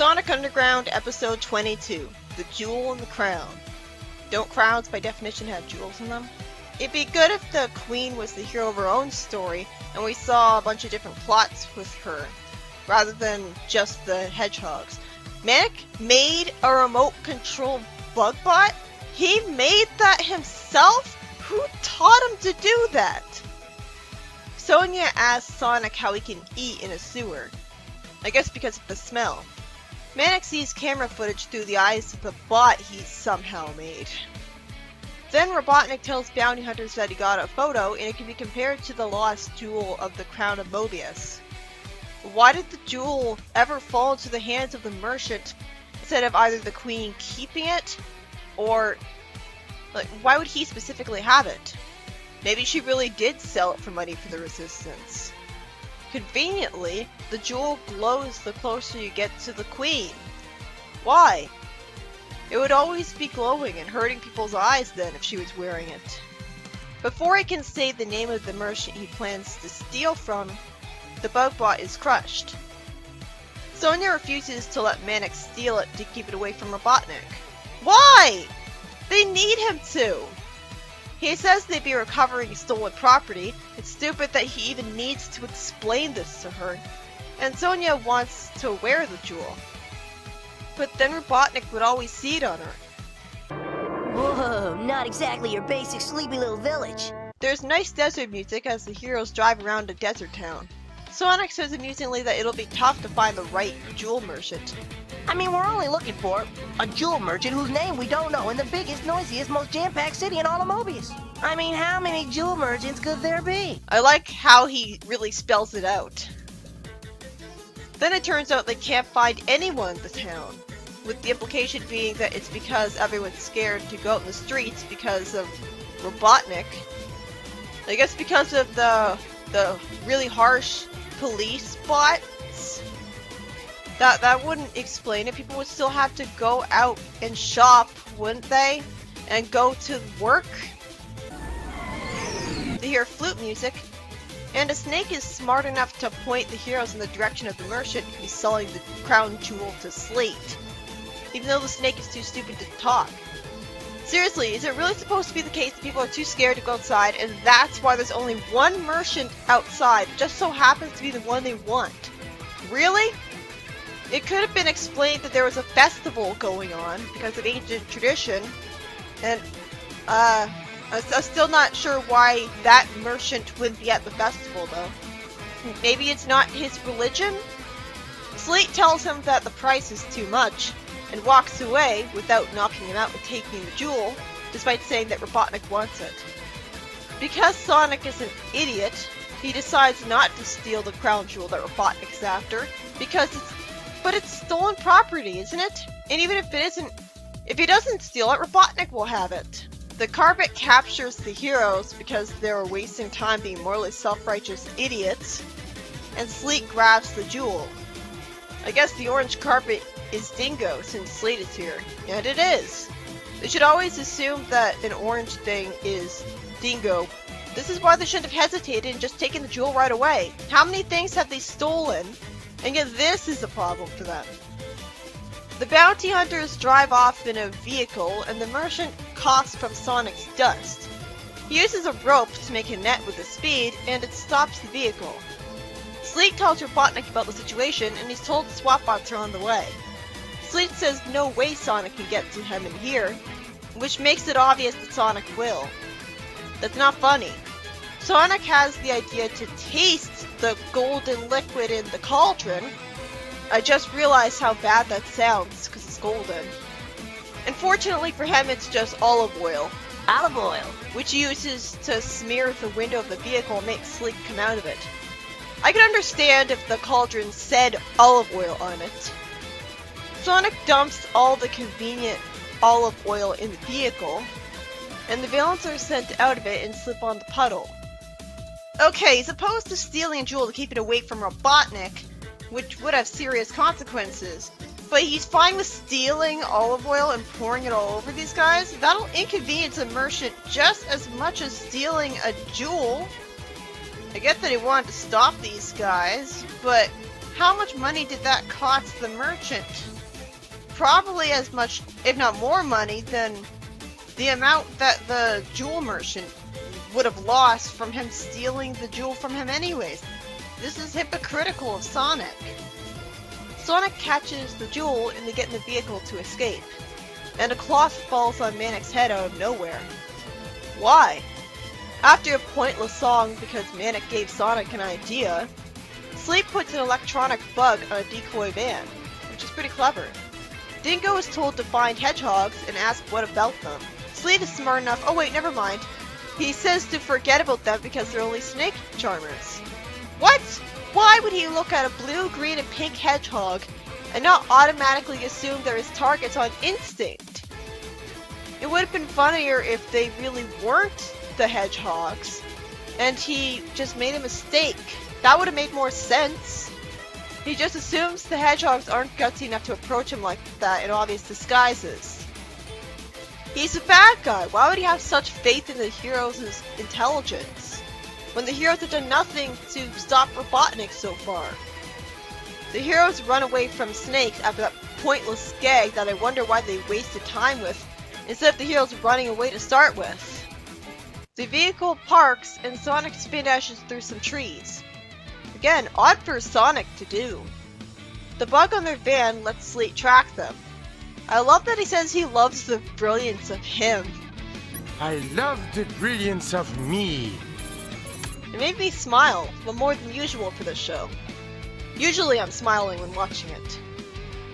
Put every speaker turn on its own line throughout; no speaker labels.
Sonic Underground Episode 22, The Jewel in the Crown. Don't crowns by definition have jewels in them? It'd be good if the Queen was the hero of her own story, and we saw a bunch of different plots with her, rather than just the hedgehogs. Manic made a remote control bug bot? He made that himself? Who taught him to do that? Sonia asks Sonic how he can eat in a sewer. I guess because of the smell. Manic sees camera footage through the eyes of the bot he somehow made. Then Robotnik tells bounty hunters that he got a photo and it can be compared to the lost jewel of the crown of Mobius. Why did the jewel ever fall into the hands of the merchant instead of either the Queen keeping it, or why would he specifically have it? Maybe she really did sell it for money for the Resistance. Conveniently, the jewel glows the closer you get to the Queen. Why? It would always be glowing and hurting people's eyes then if she was wearing it. Before he can say the name of the merchant he plans to steal from, the bug bot is crushed. Sonia refuses to let Manic steal it to keep it away from Robotnik. Why? They need him to! He says they'd be recovering stolen property. It's stupid that he even needs to explain this to her. And Sonia wants to wear the jewel. But then Robotnik would always see it on her.
Whoa, not exactly your basic sleepy little village.
There's nice desert music as the heroes drive around a desert town. Sonic says amusingly that it'll be tough to find the right jewel merchant.
I mean, we're only looking for a jewel merchant whose name we don't know in the biggest, noisiest, most jam-packed city in all of Mobius. I mean, how many jewel merchants could there be?
I like how he really spells it out. Then it turns out they can't find anyone in the town, with the implication being that it's because everyone's scared to go out in the streets because of Robotnik. I guess because of the really harsh police bots. That wouldn't explain it. People would still have to go out and shop, wouldn't they? And go to work? They hear flute music, and a snake is smart enough to point the heroes in the direction of the merchant who's selling the crown jewel to Slate, even though the snake is too stupid to talk. Seriously, is it really supposed to be the case that people are too scared to go outside, and that's why there's only one merchant outside? It just so happens to be the one they want. Really? It could have been explained that there was a festival going on because of ancient tradition, and I'm still not sure why that merchant wouldn't be at the festival though. Maybe it's not his religion? Slate tells him that the price is too much, and walks away without knocking him out and taking the jewel, despite saying that Robotnik wants it. Because Sonic is an idiot, he decides not to steal the crown jewel that Robotnik's after, because it's stolen property, isn't it? And even if it isn't, if he doesn't steal it, Robotnik will have it. The carpet captures the heroes because they were wasting time being morally self-righteous idiots, and Sleek grabs the jewel. I guess the orange carpet is Dingo since Slate is here, and it is. They should always assume that an orange thing is Dingo. This is why they shouldn't have hesitated and just taken the jewel right away. How many things have they stolen? And yet this is a problem for them. The bounty hunters drive off in a vehicle, and the merchant coughs from Sonic's dust. He uses a rope to make a net with the speed, and it stops the vehicle. Sleet tells Robotnik about the situation, and he's told SWAT bots are on the way. Sleet says no way Sonic can get to him in here, which makes it obvious that Sonic will. That's not funny. Sonic has the idea to taste the golden liquid in the cauldron. I just realized how bad that sounds because it's golden. Unfortunately for him, it's just olive oil.
Olive oil?
Which he uses to smear the window of the vehicle and make Sleek come out of it. I could understand if the cauldron said olive oil on it. Sonic dumps all the convenient olive oil in the vehicle, and the villains are sent out of it and slip on the puddle. Okay, as opposed to stealing a jewel to keep it away from Robotnik, which would have serious consequences, but he's fine with stealing olive oil and pouring it all over these guys? That'll inconvenience a merchant just as much as stealing a jewel. I get that he wanted to stop these guys, but How much money did that cost the merchant? Probably as much, if not more money, than the amount that the jewel merchant would have lost from him stealing the jewel from him anyways. This is hypocritical of Sonic. Sonic catches the jewel and they get in the vehicle to escape. And a cloth falls on Manic's head out of nowhere. Why? After a pointless song because Manic gave Sonic an idea, Sleep puts an electronic bug on a decoy van, which is pretty clever. Dingo is told to find hedgehogs and ask what about them. Sleep is smart enough— oh wait, never mind. He says to forget about them because they're only snake charmers. What? Why would he look at a blue, green, and pink hedgehog and not automatically assume they're his targets on instinct? It would have been funnier if they really weren't the hedgehogs and he just made a mistake. That would have made more sense. He just assumes the hedgehogs aren't gutsy enough to approach him like that in obvious disguises. He's a bad guy. Why would he have such faith in the heroes' intelligence when the heroes have done nothing to stop Robotnik so far? The heroes run away from snakes after that pointless gag that I wonder why they wasted time with, instead of the heroes running away to start with. The vehicle parks and Sonic spin dashes through some trees. Again, odd for Sonic to do. The bug on their van lets Sleet track them. I love that he says he loves the brilliance of him.
I love the brilliance of me.
It made me smile, but more than usual for this show. Usually I'm smiling when watching it.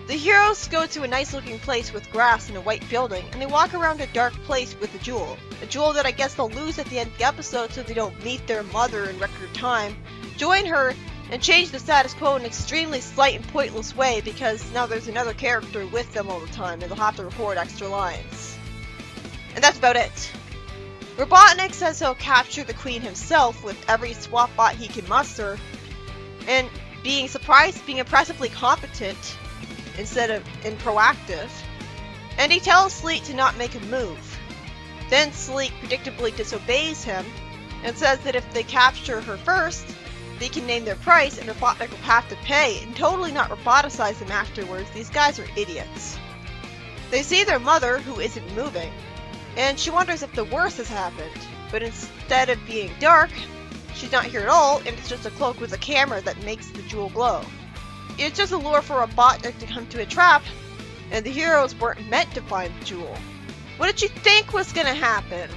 The heroes go to a nice looking place with grass and a white building, and they walk around a dark place with a jewel. A jewel that I guess they'll lose at the end of the episode so they don't meet their mother in record time, join her, and change the status quo in an extremely slight and pointless way because now there's another character with them all the time and they'll have to record extra lines. And that's about it. Robotnik says he'll capture the queen himself with every swap bot he can muster, and being impressively competent instead of proactive. And he tells Sleet to not make a move. Then Sleet predictably disobeys him and says that if they capture her first, they can name their price and Robotnik will have to pay and totally not roboticize them afterwards. These guys are idiots. They see their mother, who isn't moving, and she wonders if the worst has happened, but instead of being dark, she's not here at all, and it's just a cloak with a camera that makes the jewel glow. It's just a lure for Robotnik to come to a trap, and the heroes weren't meant to find the jewel. What did you think was gonna happen?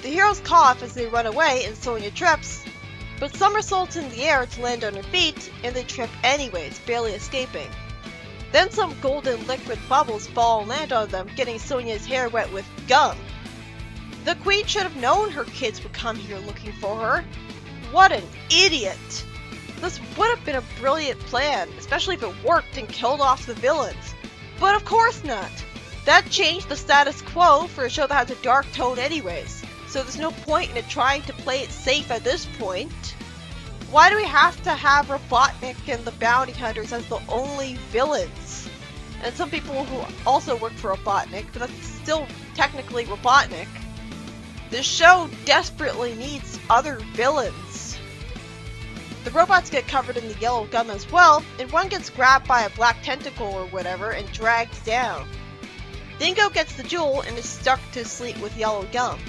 The heroes cough as they run away, and Sonya trips, but somersaults in the air to land on her feet, and they trip anyways, barely escaping. Then some golden liquid bubbles fall and land on them, getting Sonya's hair wet with gum. The queen should have known her kids would come here looking for her. What an idiot! This would have been a brilliant plan, especially if it worked and killed off the villains. But of course not! That changed the status quo for a show that has a dark tone anyways, so there's no point in it trying to play it safe at this point. Why do we have to have Robotnik and the bounty hunters as the only villains? And some people who also work for Robotnik, but that's still technically Robotnik. This show desperately needs other villains. The robots get covered in the yellow gum as well, and one gets grabbed by a black tentacle or whatever and dragged down. Dingo gets the jewel and is stuck to Sleet with yellow gum.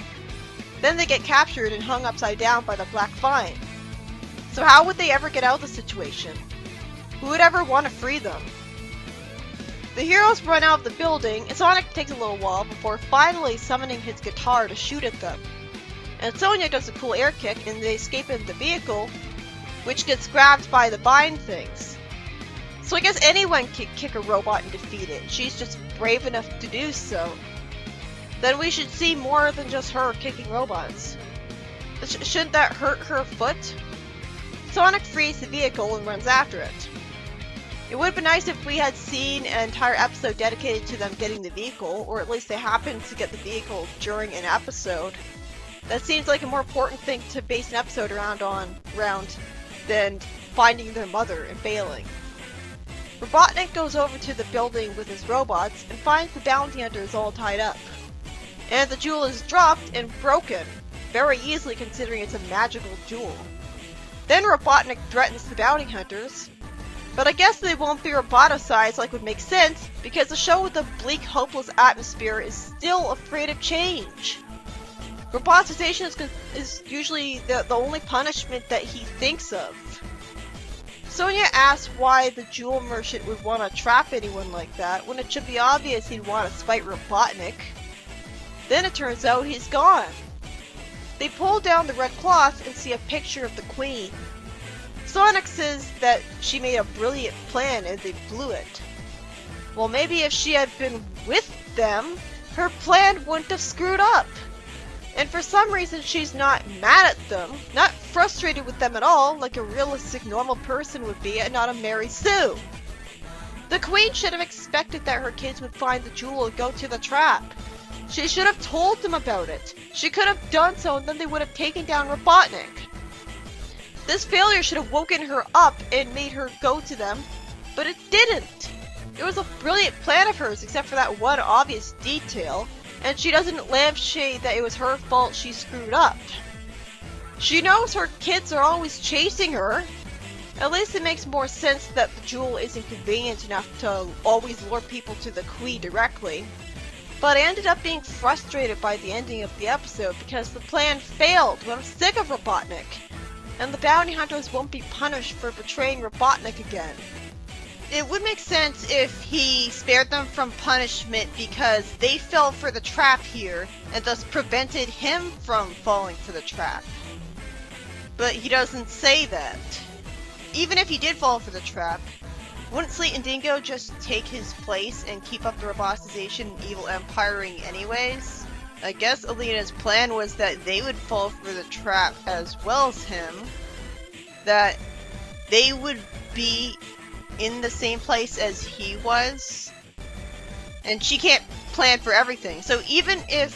Then they get captured and hung upside down by the black vine. So how would they ever get out of the situation? Who would ever want to free them? The heroes run out of the building, and Sonic takes a little while before finally summoning his guitar to shoot at them. And Sonya does a cool air kick and they escape in the vehicle, which gets grabbed by the vine things. So I guess anyone can kick a robot and defeat it. She's just brave enough to do so. Then we should see more than just her kicking robots. Shouldn't that hurt her foot? Sonic frees the vehicle and runs after it. It would have been nice if we had seen an entire episode dedicated to them getting the vehicle, or at least they happened to get the vehicle during an episode. That seems like a more important thing to base an episode around than finding their mother and failing. Robotnik goes over to the building with his robots and finds the bounty hunters all tied up. And the jewel is dropped and broken, very easily considering it's a magical jewel. Then Robotnik threatens the bounty hunters. But I guess they won't be roboticized like would make sense, because the show with the bleak, hopeless atmosphere is still afraid of change. Roboticization is usually the only punishment that he thinks of. Sonia asks why the jewel merchant would want to trap anyone like that, when it should be obvious he'd want to spite Robotnik. Then it turns out he's gone. They pull down the red cloth and see a picture of the Queen. Sonic says that she made a brilliant plan and they blew it. Well, maybe if she had been with them, her plan wouldn't have screwed up. And for some reason she's not mad at them, not frustrated with them at all, like a realistic normal person would be, and not a Mary Sue. The Queen should have expected that her kids would find the jewel and go to the trap. She should have told them about it. She could have done so, and then they would have taken down Robotnik. This failure should have woken her up and made her go to them, but it didn't. It was a brilliant plan of hers, except for that one obvious detail, and she doesn't lampshade that it was her fault she screwed up. She knows her kids are always chasing her. At least it makes more sense that the jewel isn't convenient enough to always lure people to the Queen directly. But I ended up being frustrated by the ending of the episode because the plan failed when I'm sick of Robotnik. And the bounty hunters won't be punished for betraying Robotnik again. It would make sense if he spared them from punishment because they fell for the trap here and thus prevented him from falling for the trap. But he doesn't say that. Even if he did fall for the trap, wouldn't Sleet and Dingo just take his place and keep up the roboticization and evil empiring anyways? I guess Alina's plan was that they would fall for the trap as well as him. That they would be in the same place as he was. And she can't plan for everything. So even if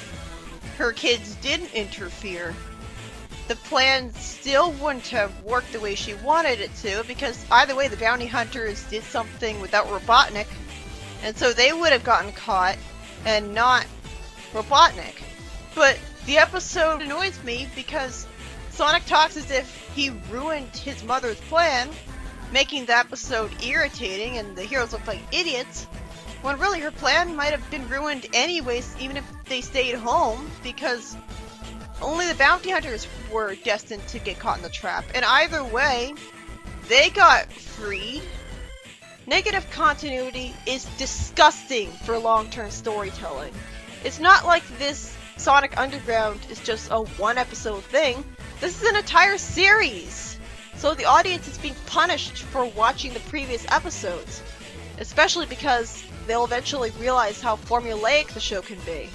her kids didn't interfere, the plan still wouldn't have worked the way she wanted it to, because either way the bounty hunters did something without Robotnik, and so they would have gotten caught and not Robotnik. But the episode annoys me because Sonic talks as if he ruined his mother's plan, making the episode irritating and the heroes look like idiots, when really her plan might have been ruined anyways even if they stayed home, because only the bounty hunters were destined to get caught in the trap, and either way, they got freed. Negative continuity is disgusting for long-term storytelling. It's not like this Sonic Underground is just a one-episode thing. This is an entire series! So the audience is being punished for watching the previous episodes, especially because they'll eventually realize how formulaic the show can be.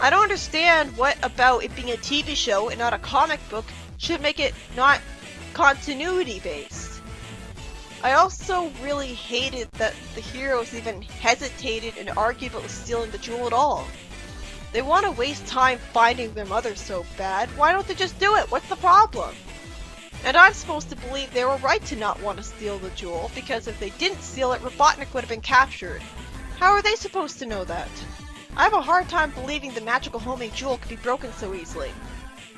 I don't understand what about it being a TV show and not a comic book should make it not continuity based. I also really hated that the heroes even hesitated and argued about stealing the jewel at all. They want to waste time finding their mother so bad, why don't they just do it? What's the problem? And I'm supposed to believe they were right to not want to steal the jewel, because if they didn't steal it, Robotnik would have been captured. How are they supposed to know that? I have a hard time believing the magical homing jewel could be broken so easily.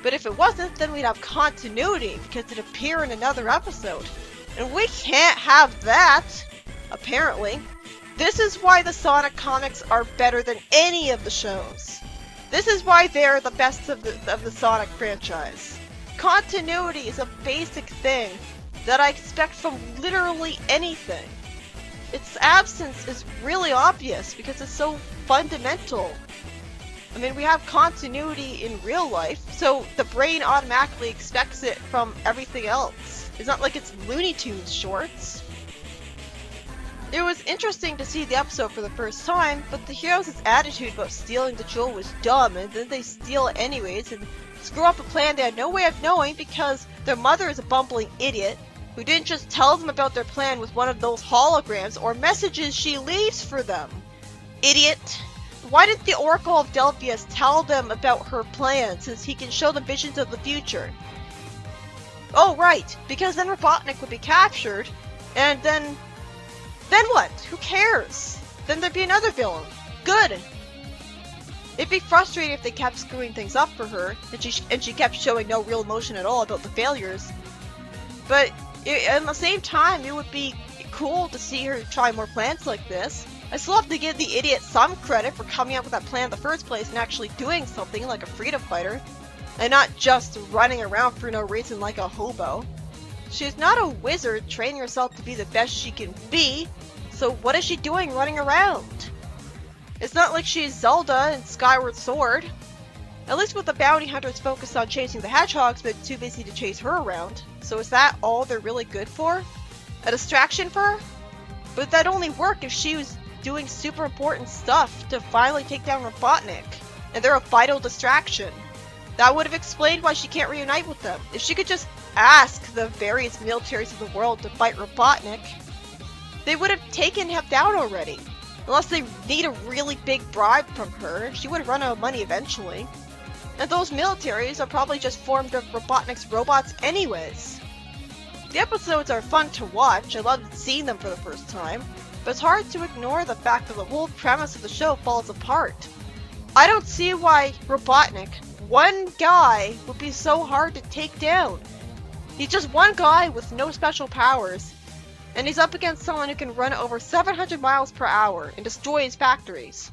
But if it wasn't, then we'd have continuity, because it'd appear in another episode. And we can't have that, apparently. This is why the Sonic comics are better than any of the shows. This is why they're the best of the Sonic franchise. Continuity is a basic thing that I expect from literally anything. Its absence is really obvious because it's so fundamental. I mean, we have continuity in real life, so the brain automatically expects it from everything else. It's not like it's Looney Tunes shorts. It was interesting to see the episode for the first time, but the heroes' attitude about stealing the jewel was dumb, and then they steal it anyways and screw up a plan they had no way of knowing because their mother is a bumbling idiot who didn't just tell them about their plan with one of those holograms or messages she leaves for them. Idiot. Why didn't the Oracle of Delphius tell them about her plan, since he can show them visions of the future? Oh, right, because then Robotnik would be captured, and then what? Who cares? Then there'd be another villain. Good! It'd be frustrating if they kept screwing things up for her, and she kept showing no real emotion at all about the failures. But at the same time, it would be cool to see her try more plans like this. I still have to give the idiot some credit for coming up with that plan in the first place and actually doing something like a freedom fighter, and not just running around for no reason like a hobo. She's not a wizard training herself to be the best she can be, so what is she doing running around? It's not like she's Zelda in Skyward Sword. At least with the bounty hunters focused on chasing the hedgehogs but too busy to chase her around. So is that all they're really good for? A distraction for her? But that'd only work if she was doing super important stuff to finally take down Robotnik, and they're a vital distraction. That would have explained why she can't reunite with them. If she could just ask the various militaries of the world to fight Robotnik, they would have taken him down already. Unless they need a really big bribe from her, she would run out of money eventually. And those militaries are probably just formed of Robotnik's robots anyways. The episodes are fun to watch, I loved seeing them for the first time, but it's hard to ignore the fact that the whole premise of the show falls apart. I don't see why Robotnik, one guy, would be so hard to take down. He's just one guy with no special powers, and he's up against someone who can run over 700 miles per hour and destroy his factories.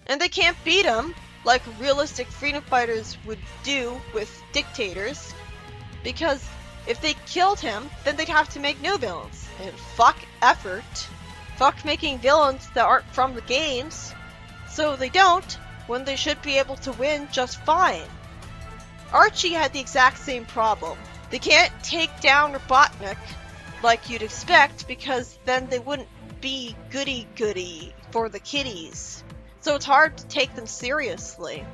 And they can't beat him like realistic freedom fighters would do with dictators, because if they killed him, then they'd have to make new villains. And fuck effort. Fuck making villains that aren't from the games. So they don't, when they should be able to win just fine. Archie had the exact same problem. They can't take down Robotnik like you'd expect, because then they wouldn't be goody-goody for the kiddies. So it's hard to take them seriously.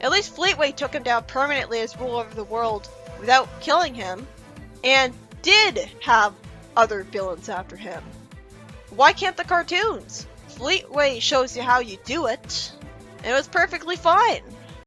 At least Fleetway took him down permanently as ruler of the world without killing him, and did have other villains after him. Why can't the cartoons? Fleetway shows you how you do it, and it was perfectly fine.